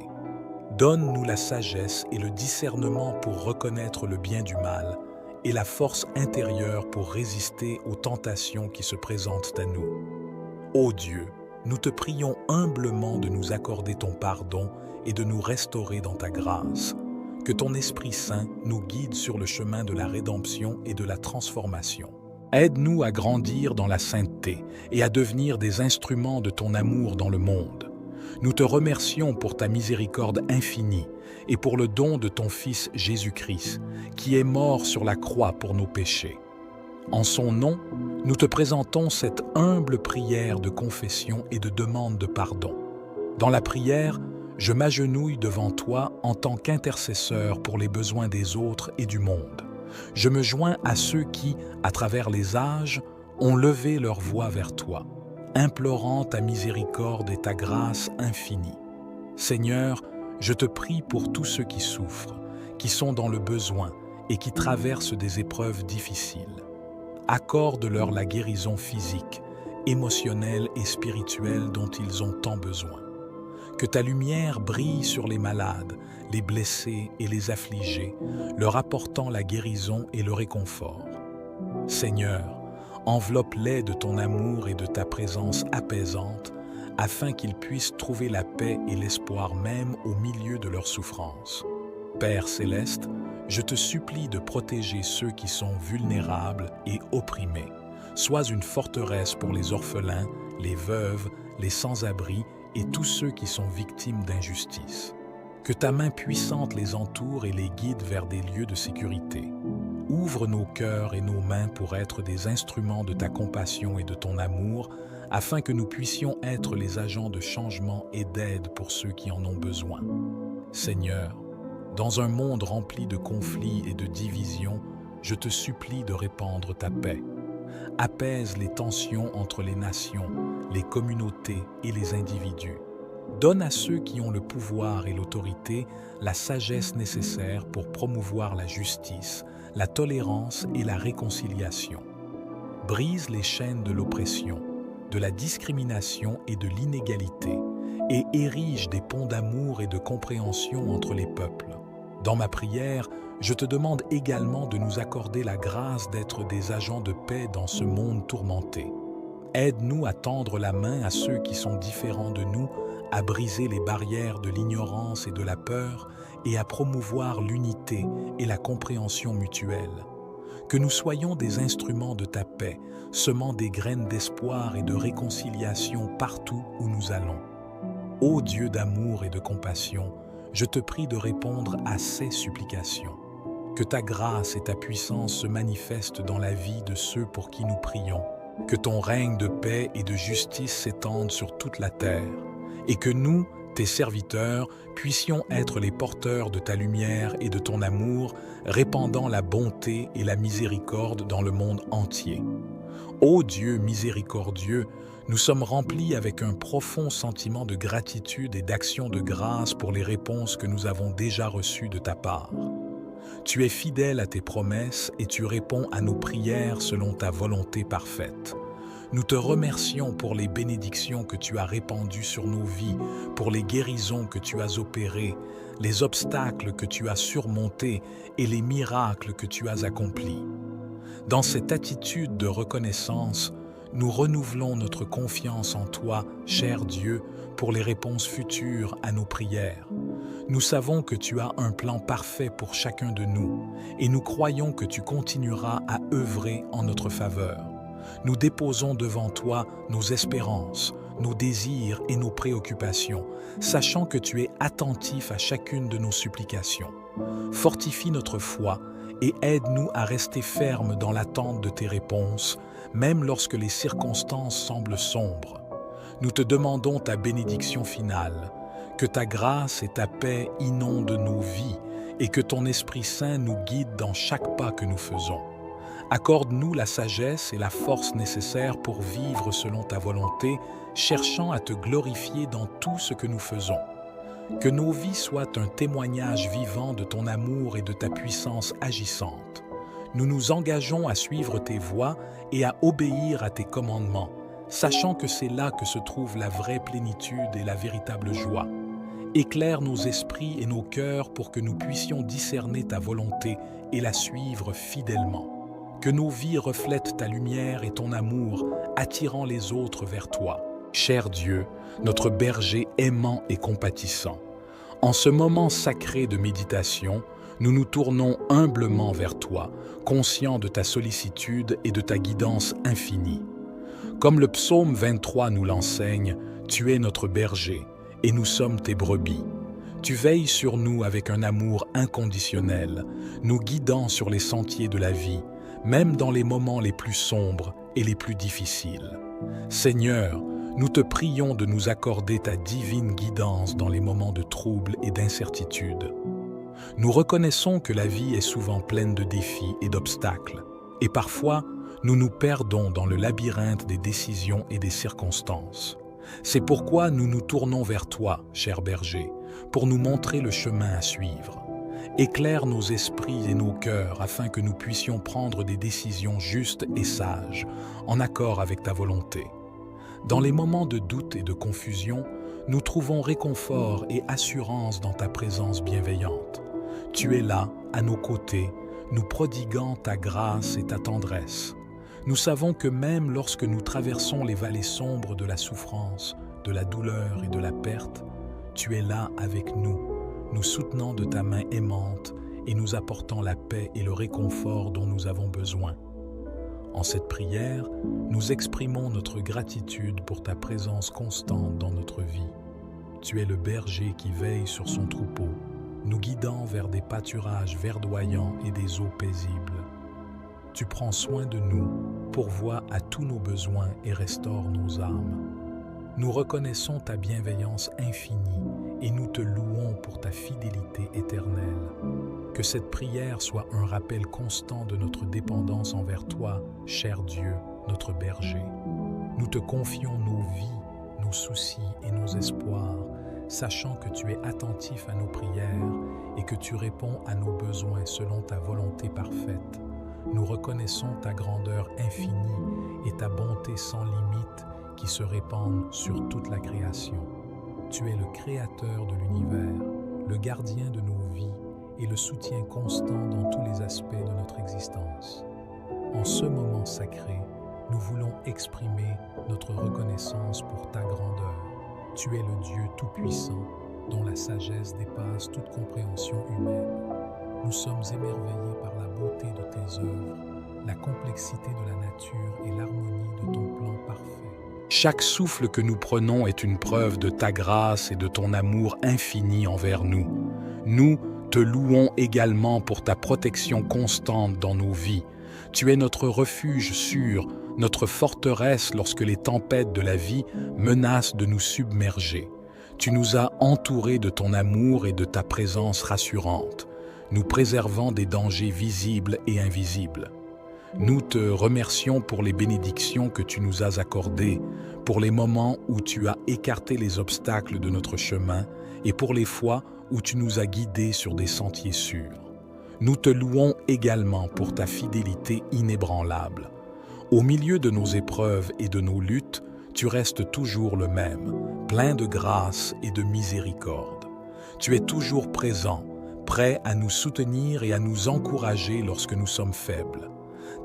Donne-nous la sagesse et le discernement pour reconnaître le bien du mal et la force intérieure pour résister aux tentations qui se présentent à nous. Ô Dieu, nous te prions humblement de nous accorder ton pardon et de nous restaurer dans ta grâce. Que ton Esprit Saint nous guide sur le chemin de la rédemption et de la transformation. Aide-nous à grandir dans la sainteté et à devenir des instruments de ton amour dans le monde. Nous te remercions pour ta miséricorde infinie et pour le don de ton Fils Jésus-Christ, qui est mort sur la croix pour nos péchés. En son nom, nous te présentons cette humble prière de confession et de demande de pardon. Dans la prière, je m'agenouille devant toi en tant qu'intercesseur pour les besoins des autres et du monde. Je me joins à ceux qui, à travers les âges, ont levé leur voix vers toi, implorant ta miséricorde et ta grâce infinie. Seigneur, je te prie pour tous ceux qui souffrent, qui sont dans le besoin et qui traversent des épreuves difficiles. Accorde-leur la guérison physique, émotionnelle et spirituelle dont ils ont tant besoin. Que ta lumière brille sur les malades, les blessés et les affligés, leur apportant la guérison et le réconfort. Seigneur, enveloppe-les de ton amour et de ta présence apaisante, afin qu'ils puissent trouver la paix et l'espoir même au milieu de leurs souffrances. Père céleste, je te supplie de protéger ceux qui sont vulnérables et opprimés. Sois une forteresse pour les orphelins, les veuves, les sans-abri et tous ceux qui sont victimes d'injustice. Que ta main puissante les entoure et les guide vers des lieux de sécurité. Ouvre nos cœurs et nos mains pour être des instruments de ta compassion et de ton amour, afin que nous puissions être les agents de changement et d'aide pour ceux qui en ont besoin. Seigneur, dans un monde rempli de conflits et de divisions, je te supplie de répandre ta paix. Apaise les tensions entre les nations, les communautés et les individus. Donne à ceux qui ont le pouvoir et l'autorité la sagesse nécessaire pour promouvoir la justice, la tolérance et la réconciliation. Brise les chaînes de l'oppression, de la discrimination et de l'inégalité, et érige des ponts d'amour et de compréhension entre les peuples. Dans ma prière, je te demande également de nous accorder la grâce d'être des agents de paix dans ce monde tourmenté. Aide-nous à tendre la main à ceux qui sont différents de nous, à briser les barrières de l'ignorance et de la peur et à promouvoir l'unité et la compréhension mutuelle. Que nous soyons des instruments de ta paix, semant des graines d'espoir et de réconciliation partout où nous allons. Ô Dieu d'amour et de compassion, je te prie de répondre à ces supplications. Que ta grâce et ta puissance se manifestent dans la vie de ceux pour qui nous prions. Que ton règne de paix et de justice s'étende sur toute la terre. Et que nous, tes serviteurs, puissions être les porteurs de ta lumière et de ton amour, répandant la bonté et la miséricorde dans le monde entier. Ô Dieu miséricordieux, nous sommes remplis avec un profond sentiment de gratitude et d'action de grâce pour les réponses que nous avons déjà reçues de ta part. Tu es fidèle à tes promesses et tu réponds à nos prières selon ta volonté parfaite. Nous te remercions pour les bénédictions que tu as répandues sur nos vies, pour les guérisons que tu as opérées, les obstacles que tu as surmontés et les miracles que tu as accomplis. Dans cette attitude de reconnaissance, nous renouvelons notre confiance en toi, cher Dieu, pour les réponses futures à nos prières. Nous savons que tu as un plan parfait pour chacun de nous et nous croyons que tu continueras à œuvrer en notre faveur. Nous déposons devant toi nos espérances, nos désirs et nos préoccupations, sachant que tu es attentif à chacune de nos supplications. Fortifie notre foi et aide-nous à rester fermes dans l'attente de tes réponses, même lorsque les circonstances semblent sombres. Nous te demandons ta bénédiction finale, que ta grâce et ta paix inondent nos vies et que ton Esprit Saint nous guide dans chaque pas que nous faisons. Accorde-nous la sagesse et la force nécessaires pour vivre selon ta volonté, cherchant à te glorifier dans tout ce que nous faisons. Que nos vies soient un témoignage vivant de ton amour et de ta puissance agissante. Nous nous engageons à suivre tes voies et à obéir à tes commandements, sachant que c'est là que se trouve la vraie plénitude et la véritable joie. Éclaire nos esprits et nos cœurs pour que nous puissions discerner ta volonté et la suivre fidèlement. Que nos vies reflètent ta lumière et ton amour, attirant les autres vers toi. Cher Dieu, notre berger aimant et compatissant, en ce moment sacré de méditation, nous nous tournons humblement vers toi, conscients de ta sollicitude et de ta guidance infinie. Comme le psaume 23 nous l'enseigne, tu es notre berger et nous sommes tes brebis. Tu veilles sur nous avec un amour inconditionnel, nous guidant sur les sentiers de la vie, même dans les moments les plus sombres et les plus difficiles. Seigneur, nous te prions de nous accorder ta divine guidance dans les moments de trouble. troubles et d'incertitudes. Nous reconnaissons que la vie est souvent pleine de défis et d'obstacles, et parfois, nous nous perdons dans le labyrinthe des décisions et des circonstances. C'est pourquoi nous nous tournons vers toi, cher berger, pour nous montrer le chemin à suivre. Éclaire nos esprits et nos cœurs afin que nous puissions prendre des décisions justes et sages, en accord avec ta volonté. Dans les moments de doute et de confusion, nous trouvons réconfort et assurance dans ta présence bienveillante. Tu es là, à nos côtés, nous prodiguant ta grâce et ta tendresse. Nous savons que même lorsque nous traversons les vallées sombres de la souffrance, de la douleur et de la perte, tu es là avec nous, nous soutenant de ta main aimante et nous apportant la paix et le réconfort dont nous avons besoin. En cette prière, nous exprimons notre gratitude pour ta présence constante dans notre vie. Tu es le berger qui veille sur son troupeau, nous guidant vers des pâturages verdoyants et des eaux paisibles. Tu prends soin de nous, pourvois à tous nos besoins et restaures nos âmes. Nous reconnaissons ta bienveillance infinie et nous te louons pour ta fidélité éternelle. Que cette prière soit un rappel constant de notre dépendance envers toi, cher Dieu, notre berger. Nous te confions nos vies, nos soucis et nos espoirs, sachant que tu es attentif à nos prières et que tu réponds à nos besoins selon ta volonté parfaite. Nous reconnaissons ta grandeur infinie et ta bonté sans limite qui se répandent sur toute la création. Tu es le créateur de l'univers, le gardien de nos vies et le soutien constant dans tous les aspects de notre existence. En ce moment sacré, nous voulons exprimer notre reconnaissance pour ta grandeur. Tu es le Dieu Tout-Puissant, dont la sagesse dépasse toute compréhension humaine. Nous sommes émerveillés par la beauté de tes œuvres, la complexité de la nature et l'harmonie de ton plan parfait. Chaque souffle que nous prenons est une preuve de ta grâce et de ton amour infini envers nous. Nous te louons également pour ta protection constante dans nos vies. Tu es notre refuge sûr, notre forteresse lorsque les tempêtes de la vie menacent de nous submerger. Tu nous as entourés de ton amour et de ta présence rassurante, nous préservant des dangers visibles et invisibles. Nous te remercions pour les bénédictions que tu nous as accordées, pour les moments où tu as écarté les obstacles de notre chemin et pour les fois où tu nous as guidés sur des sentiers sûrs. Nous te louons également pour ta fidélité inébranlable. Au milieu de nos épreuves et de nos luttes, tu restes toujours le même, plein de grâce et de miséricorde. Tu es toujours présent, prêt à nous soutenir et à nous encourager lorsque nous sommes faibles.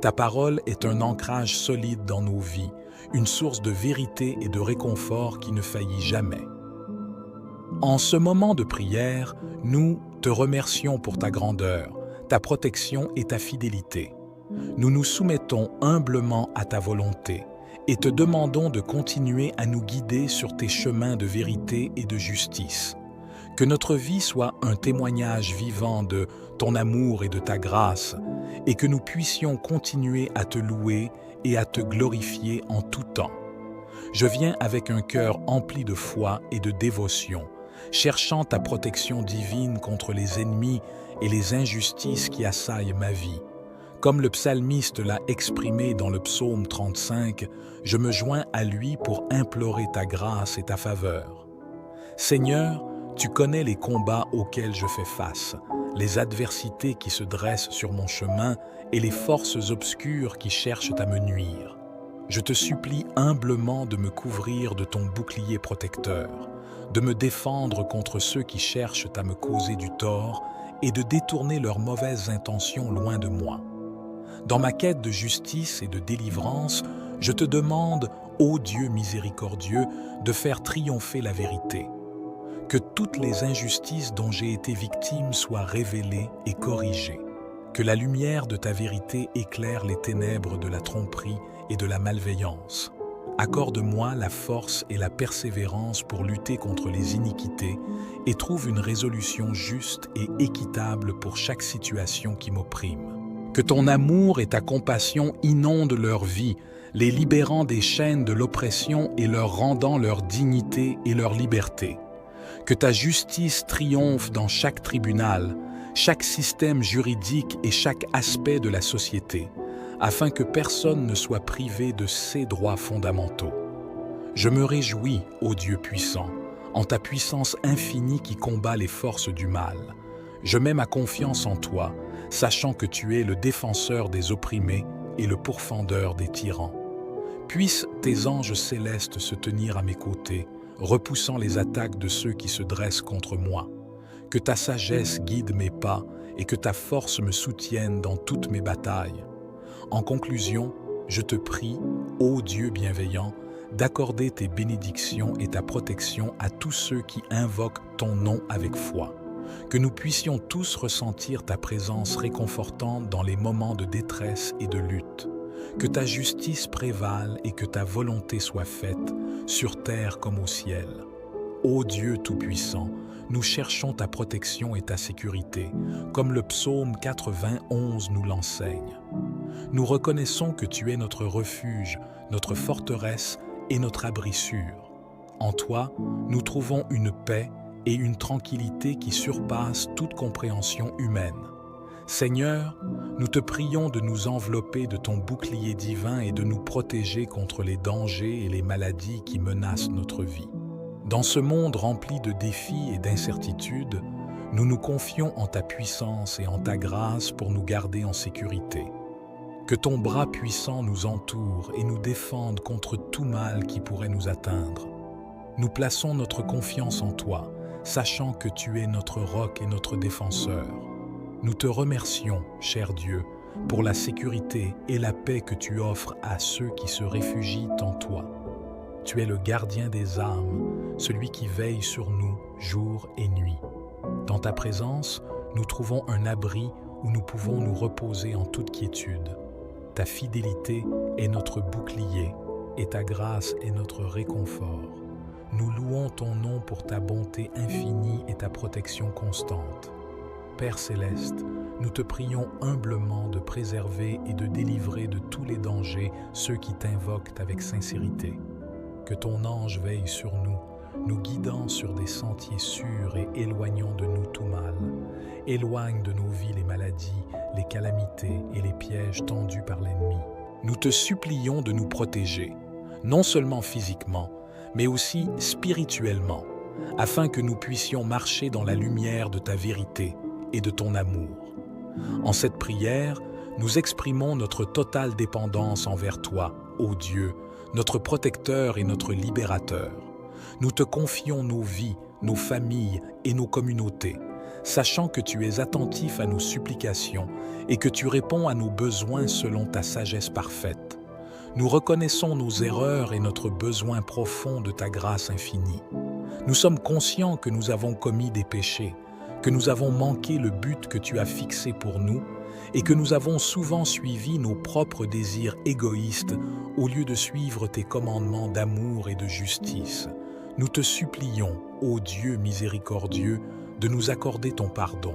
Ta parole est un ancrage solide dans nos vies, une source de vérité et de réconfort qui ne faillit jamais. En ce moment de prière, nous te remercions pour ta grandeur, ta protection et ta fidélité. Nous nous soumettons humblement à ta volonté et te demandons de continuer à nous guider sur tes chemins de vérité et de justice. Que notre vie soit un témoignage vivant de ton amour et de ta grâce, et que nous puissions continuer à te louer et à te glorifier en tout temps. Je viens avec un cœur empli de foi et de dévotion, cherchant ta protection divine contre les ennemis et les injustices qui assaillent ma vie. Comme le psalmiste l'a exprimé dans le psaume 35, je me joins à lui pour implorer ta grâce et ta faveur. Seigneur, tu connais les combats auxquels je fais face, les adversités qui se dressent sur mon chemin et les forces obscures qui cherchent à me nuire. Je te supplie humblement de me couvrir de ton bouclier protecteur, de me défendre contre ceux qui cherchent à me causer du tort et de détourner leurs mauvaises intentions loin de moi. Dans ma quête de justice et de délivrance, je te demande, ô Dieu miséricordieux, de faire triompher la vérité. Que toutes les injustices dont j'ai été victime soient révélées et corrigées. Que la lumière de ta vérité éclaire les ténèbres de la tromperie et de la malveillance. Accorde-moi la force et la persévérance pour lutter contre les iniquités et trouve une résolution juste et équitable pour chaque situation qui m'opprime. Que ton amour et ta compassion inondent leur vie, les libérant des chaînes de l'oppression et leur rendant leur dignité et leur liberté. Que ta justice triomphe dans chaque tribunal, chaque système juridique et chaque aspect de la société, afin que personne ne soit privé de ses droits fondamentaux. Je me réjouis, ô Dieu puissant, en ta puissance infinie qui combat les forces du mal. Je mets ma confiance en toi, sachant que tu es le défenseur des opprimés et le pourfendeur des tyrans. Puissent tes anges célestes se tenir à mes côtés, repoussant les attaques de ceux qui se dressent contre moi. Que ta sagesse guide mes pas et que ta force me soutienne dans toutes mes batailles. En conclusion, je te prie, ô Dieu bienveillant, d'accorder tes bénédictions et ta protection à tous ceux qui invoquent ton nom avec foi. Que nous puissions tous ressentir ta présence réconfortante dans les moments de détresse et de lutte. Que ta justice prévale et que ta volonté soit faite, sur terre comme au ciel. Ô Dieu Tout-Puissant, nous cherchons ta protection et ta sécurité, comme le psaume 91 nous l'enseigne. Nous reconnaissons que tu es notre refuge, notre forteresse et notre abri sûr. En toi, nous trouvons une paix et une tranquillité qui surpassent toute compréhension humaine. Seigneur, nous te prions de nous envelopper de ton bouclier divin et de nous protéger contre les dangers et les maladies qui menacent notre vie. Dans ce monde rempli de défis et d'incertitudes, nous nous confions en ta puissance et en ta grâce pour nous garder en sécurité. Que ton bras puissant nous entoure et nous défende contre tout mal qui pourrait nous atteindre. Nous plaçons notre confiance en toi, sachant que tu es notre roc et notre défenseur. Nous te remercions, cher Dieu, pour la sécurité et la paix que tu offres à ceux qui se réfugient en toi. Tu es le gardien des âmes, celui qui veille sur nous jour et nuit. Dans ta présence, nous trouvons un abri où nous pouvons nous reposer en toute quiétude. Ta fidélité est notre bouclier et ta grâce est notre réconfort. Nous louons ton nom pour ta bonté infinie et ta protection constante. Père céleste, nous te prions humblement de préserver et de délivrer de tous les dangers ceux qui t'invoquent avec sincérité. Que ton ange veille sur nous, nous guidant sur des sentiers sûrs et éloignant de nous tout mal. Éloigne de nos vies les maladies, les calamités et les pièges tendus par l'ennemi. Nous te supplions de nous protéger, non seulement physiquement, mais aussi spirituellement, afin que nous puissions marcher dans la lumière de ta vérité et de ton amour. En cette prière, nous exprimons notre totale dépendance envers toi, ô Dieu, notre protecteur et notre libérateur. Nous te confions nos vies, nos familles et nos communautés, sachant que tu es attentif à nos supplications et que tu réponds à nos besoins selon ta sagesse parfaite. Nous reconnaissons nos erreurs et notre besoin profond de ta grâce infinie. Nous sommes conscients que nous avons commis des péchés, que nous avons manqué le but que tu as fixé pour nous et que nous avons souvent suivi nos propres désirs égoïstes au lieu de suivre tes commandements d'amour et de justice. Nous te supplions, ô Dieu miséricordieux, de nous accorder ton pardon.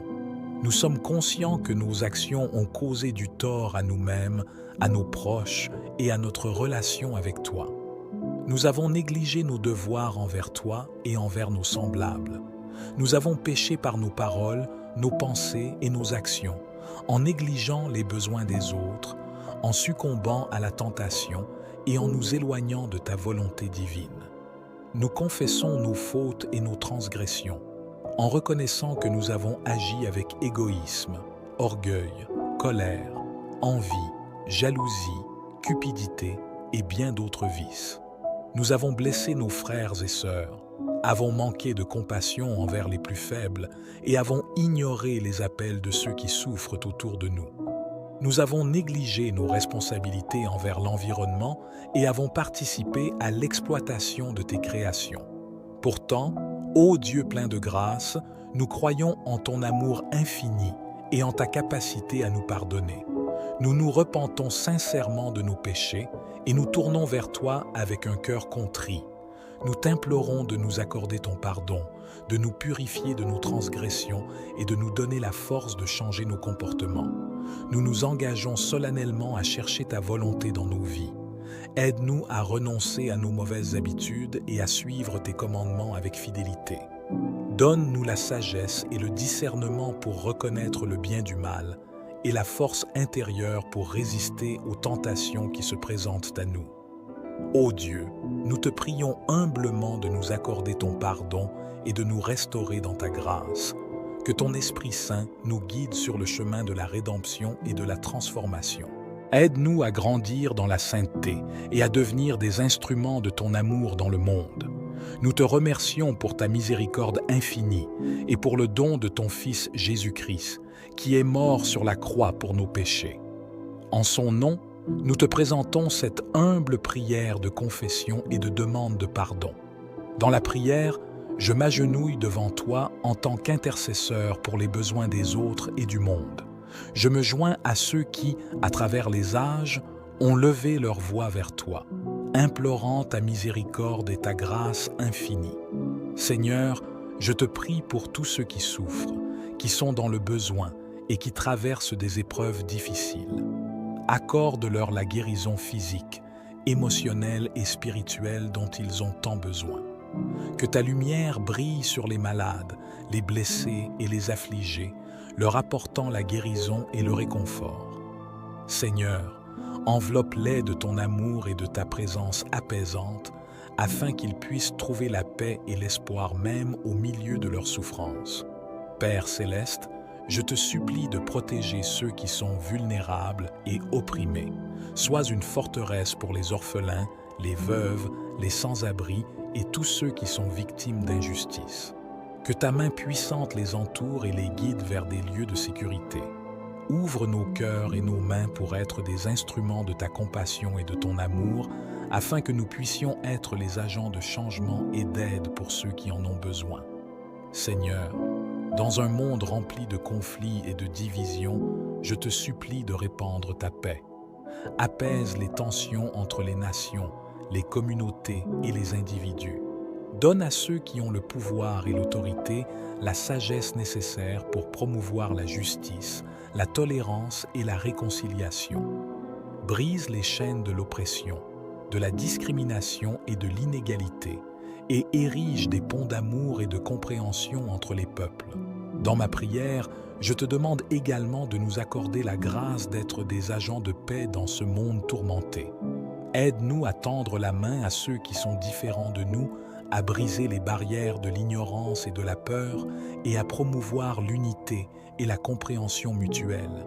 Nous sommes conscients que nos actions ont causé du tort à nous-mêmes, à nos proches et à notre relation avec toi. Nous avons négligé nos devoirs envers toi et envers nos semblables. Nous avons péché par nos paroles, nos pensées et nos actions, en négligeant les besoins des autres, en succombant à la tentation et en nous éloignant de ta volonté divine. Nous confessons nos fautes et nos transgressions, en reconnaissant que nous avons agi avec égoïsme, orgueil, colère, envie, jalousie, cupidité et bien d'autres vices. Nous avons blessé nos frères et sœurs, avons manqué de compassion envers les plus faibles et avons ignoré les appels de ceux qui souffrent autour de nous. Nous avons négligé nos responsabilités envers l'environnement et avons participé à l'exploitation de tes créations. Pourtant, ô Dieu plein de grâce, nous croyons en ton amour infini et en ta capacité à nous pardonner. Nous nous repentons sincèrement de nos péchés et nous tournons vers toi avec un cœur contrit. Nous t'implorons de nous accorder ton pardon, de nous purifier de nos transgressions et de nous donner la force de changer nos comportements. Nous nous engageons solennellement à chercher ta volonté dans nos vies. Aide-nous à renoncer à nos mauvaises habitudes et à suivre tes commandements avec fidélité. Donne-nous la sagesse et le discernement pour reconnaître le bien du mal et la force intérieure pour résister aux tentations qui se présentent à nous. Ô Dieu, nous te prions humblement de nous accorder ton pardon et de nous restaurer dans ta grâce. Que ton Esprit Saint nous guide sur le chemin de la rédemption et de la transformation. Aide-nous à grandir dans la sainteté et à devenir des instruments de ton amour dans le monde. Nous te remercions pour ta miséricorde infinie et pour le don de ton Fils Jésus-Christ, qui est mort sur la croix pour nos péchés. En son nom, nous te présentons cette humble prière de confession et de demande de pardon. Dans la prière, je m'agenouille devant toi en tant qu'intercesseur pour les besoins des autres et du monde. Je me joins à ceux qui, à travers les âges, ont levé leur voix vers toi, implorant ta miséricorde et ta grâce infinie. Seigneur, je te prie pour tous ceux qui souffrent, qui sont dans le besoin et qui traversent des épreuves difficiles. Accorde-leur la guérison physique, émotionnelle et spirituelle dont ils ont tant besoin. Que ta lumière brille sur les malades, les blessés et les affligés, leur apportant la guérison et le réconfort. Seigneur, enveloppe-les de ton amour et de ta présence apaisante, afin qu'ils puissent trouver la paix et l'espoir même au milieu de leurs souffrances. Père céleste, je te supplie de protéger ceux qui sont vulnérables et opprimés. Sois une forteresse pour les orphelins, les veuves, les sans-abri et tous ceux qui sont victimes d'injustice. Que ta main puissante les entoure et les guide vers des lieux de sécurité. Ouvre nos cœurs et nos mains pour être des instruments de ta compassion et de ton amour, afin que nous puissions être les agents de changement et d'aide pour ceux qui en ont besoin. Seigneur, dans un monde rempli de conflits et de divisions, je te supplie de répandre ta paix. Apaise les tensions entre les nations, les communautés et les individus. Donne à ceux qui ont le pouvoir et l'autorité la sagesse nécessaire pour promouvoir la justice, la tolérance et la réconciliation. Brise les chaînes de l'oppression, de la discrimination et de l'inégalité, et érige des ponts d'amour et de compréhension entre les peuples. Dans ma prière, je te demande également de nous accorder la grâce d'être des agents de paix dans ce monde tourmenté. Aide-nous à tendre la main à ceux qui sont différents de nous, à briser les barrières de l'ignorance et de la peur et à promouvoir l'unité et la compréhension mutuelle.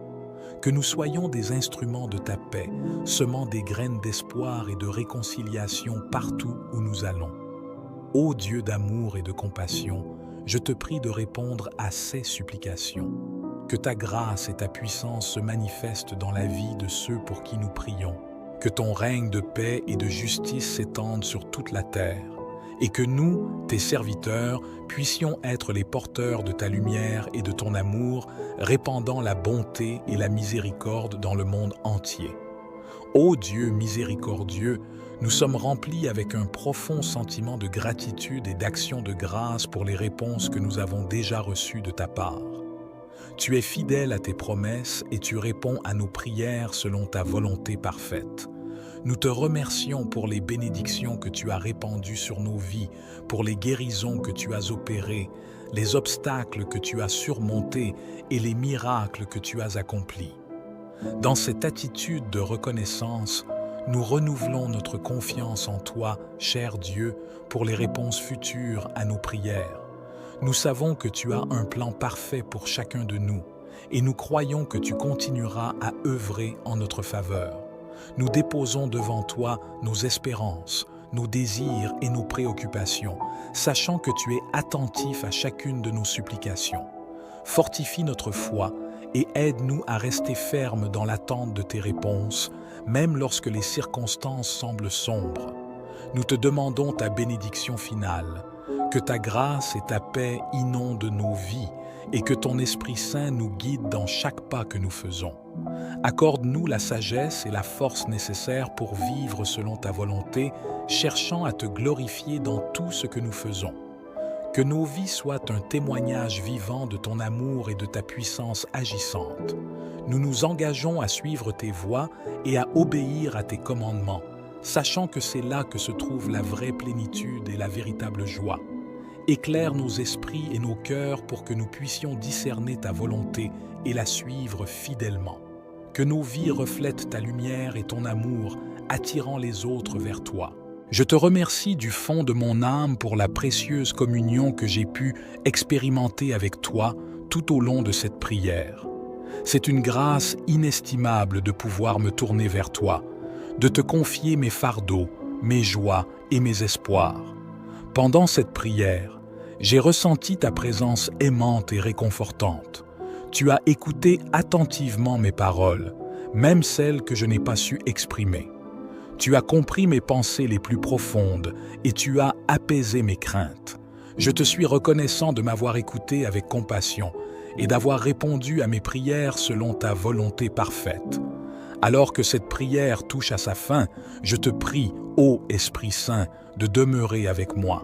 Que nous soyons des instruments de ta paix, semant des graines d'espoir et de réconciliation partout où nous allons. Ô Dieu d'amour et de compassion, je te prie de répondre à ces supplications. Que ta grâce et ta puissance se manifestent dans la vie de ceux pour qui nous prions. Que ton règne de paix et de justice s'étende sur toute la terre. Et que nous, tes serviteurs, puissions être les porteurs de ta lumière et de ton amour, répandant la bonté et la miséricorde dans le monde entier. Ô Dieu miséricordieux, nous sommes remplis avec un profond sentiment de gratitude et d'action de grâce pour les réponses que nous avons déjà reçues de ta part. Tu es fidèle à tes promesses et tu réponds à nos prières selon ta volonté parfaite. Nous te remercions pour les bénédictions que tu as répandues sur nos vies, pour les guérisons que tu as opérées, les obstacles que tu as surmontés et les miracles que tu as accomplis. Dans cette attitude de reconnaissance, nous renouvelons notre confiance en toi, cher Dieu, pour les réponses futures à nos prières. Nous savons que tu as un plan parfait pour chacun de nous et nous croyons que tu continueras à œuvrer en notre faveur. Nous déposons devant toi nos espérances, nos désirs et nos préoccupations, sachant que tu es attentif à chacune de nos supplications. Fortifie notre foi et aide-nous à rester fermes dans l'attente de tes réponses, même lorsque les circonstances semblent sombres. Nous te demandons ta bénédiction finale, que ta grâce et ta paix inondent nos vies et que ton Esprit Saint nous guide dans chaque pas que nous faisons. Accorde-nous la sagesse et la force nécessaires pour vivre selon ta volonté, cherchant à te glorifier dans tout ce que nous faisons. Que nos vies soient un témoignage vivant de ton amour et de ta puissance agissante. Nous nous engageons à suivre tes voies et à obéir à tes commandements, sachant que c'est là que se trouve la vraie plénitude et la véritable joie. Éclaire nos esprits et nos cœurs pour que nous puissions discerner ta volonté et la suivre fidèlement. Que nos vies reflètent ta lumière et ton amour, attirant les autres vers toi. Je te remercie du fond de mon âme pour la précieuse communion que j'ai pu expérimenter avec toi tout au long de cette prière. C'est une grâce inestimable de pouvoir me tourner vers toi, de te confier mes fardeaux, mes joies et mes espoirs. Pendant cette prière, j'ai ressenti ta présence aimante et réconfortante. Tu as écouté attentivement mes paroles, même celles que je n'ai pas su exprimer. Tu as compris mes pensées les plus profondes et tu as apaisé mes craintes. Je te suis reconnaissant de m'avoir écouté avec compassion et d'avoir répondu à mes prières selon ta volonté parfaite. Alors que cette prière touche à sa fin, je te prie, ô Esprit Saint, de demeurer avec moi.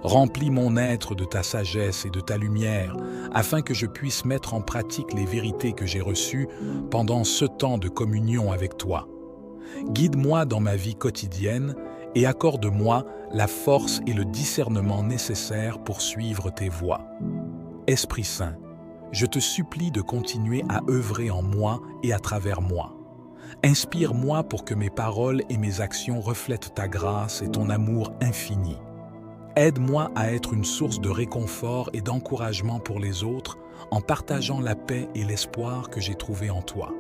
Remplis mon être de ta sagesse et de ta lumière, afin que je puisse mettre en pratique les vérités que j'ai reçues pendant ce temps de communion avec toi. Guide-moi dans ma vie quotidienne et accorde-moi la force et le discernement nécessaires pour suivre tes voies. Esprit Saint, je te supplie de continuer à œuvrer en moi et à travers moi. Inspire-moi pour que mes paroles et mes actions reflètent ta grâce et ton amour infini. Aide-moi à être une source de réconfort et d'encouragement pour les autres en partageant la paix et l'espoir que j'ai trouvé en toi.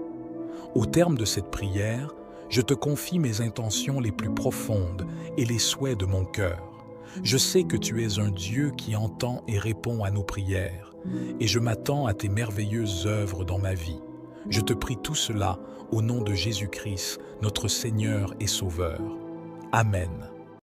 Au terme de cette prière, je te confie mes intentions les plus profondes et les souhaits de mon cœur. Je sais que tu es un Dieu qui entend et répond à nos prières, et je m'attends à tes merveilleuses œuvres dans ma vie. Je te prie tout cela au nom de Jésus-Christ, notre Seigneur et Sauveur. Amen.